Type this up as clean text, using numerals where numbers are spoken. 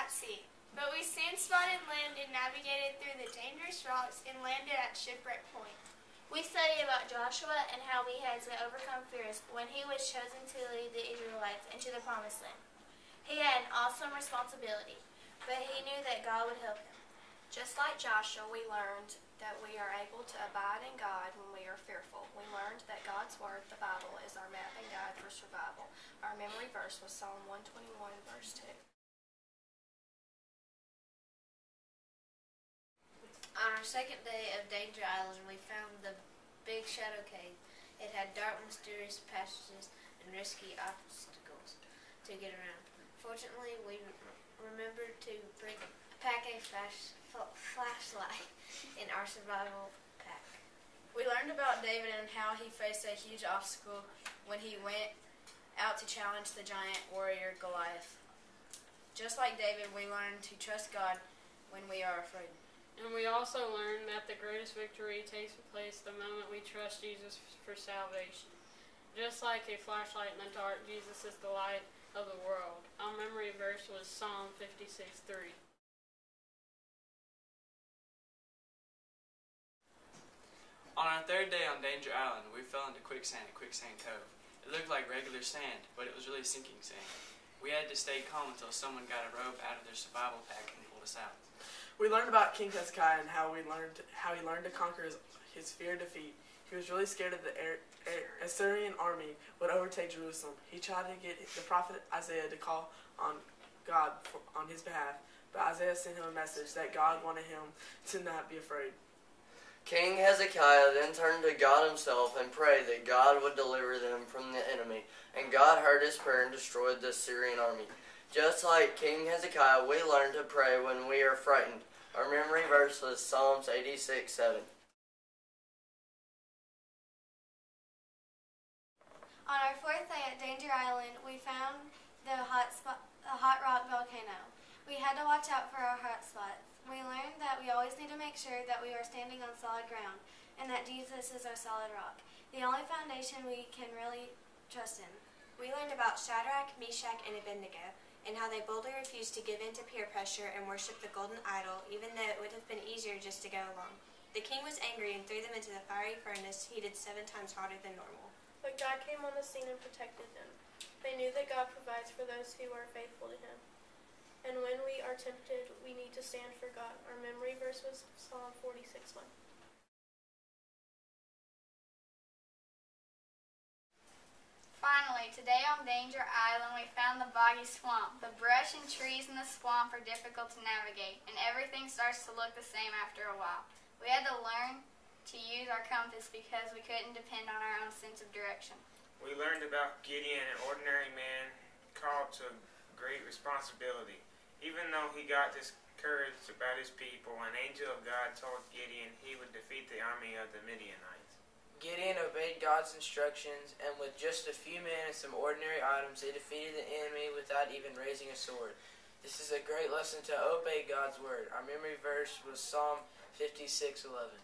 at sea. But we soon spotted land and navigated through the dangerous rocks and landed at Shipwreck Point. We studied about Joshua and how he had to overcome fears when he was chosen to lead the Israelites into the Promised Land. He had an awesome responsibility, but he knew that God would help him. Just like Joshua, we learned that we are able to abide in God when we are fearful. We learned that God's Word, the Bible, is our map and guide for survival. Our memory verse was Psalm 121, verse 2. On our second day of Danger Island, we found the Big Shadow Cave. It had dark, mysterious passages and risky obstacles to get around. Fortunately, we remembered to pack a flashlight in our survival pack. We learned about David and how he faced a huge obstacle when he went out to challenge the giant warrior Goliath. Just like David, we learned to trust God when we are afraid. And we also learn that the greatest victory takes place the moment we trust Jesus for salvation. Just like a flashlight in the dark, Jesus is the light of the world. Our memory verse was Psalm 56:3. On our third day on Danger Island, we fell into quicksand at Quicksand Cove. It looked like regular sand, but it was really sinking sand. We had to stay calm until someone got a rope out of their survival pack and pulled us out. We learned about King Hezekiah and how he learned to conquer his fear defeat. He was really scared that the Assyrian army would overtake Jerusalem. He tried to get the prophet Isaiah to call on God on his behalf, but Isaiah sent him a message that God wanted him to not be afraid. King Hezekiah then turned to God himself and prayed that God would deliver them from the enemy, and God heard his prayer and destroyed the Assyrian army. Just like King Hezekiah, we learn to pray when we are frightened. Our memory verse was Psalms 86:7. On our fourth day at Danger Island, we found the hot rock volcano. We had to watch out for our hot spots. We learned that we always need to make sure that we are standing on solid ground and that Jesus is our solid rock, the only foundation we can really trust in. We learned about Shadrach, Meshach, and Abednego, and how they boldly refused to give in to peer pressure and worship the golden idol, even though it would have been easier just to go along. The king was angry and threw them into the fiery furnace, heated 7 times hotter than normal. But God came on the scene and protected them. They knew that God provides for those who are faithful to Him. And when we are tempted, we need to stand for God. Our memory verse was Psalm 46:1. Finally, today on Danger Island, we found the boggy swamp. The brush and trees in the swamp are difficult to navigate, and everything starts to look the same after a while. We had to learn to use our compass because we couldn't depend on our own sense of direction. We learned about Gideon, an ordinary man called to great responsibility. Even though he got discouraged about his people, an angel of God told Gideon he would defeat the army of the Midianites. Gideon obeyed God's instructions, and with just a few men and some ordinary items, they defeated the enemy without even raising a sword. This is a great lesson to obey God's word. Our memory verse was Psalm 56:11.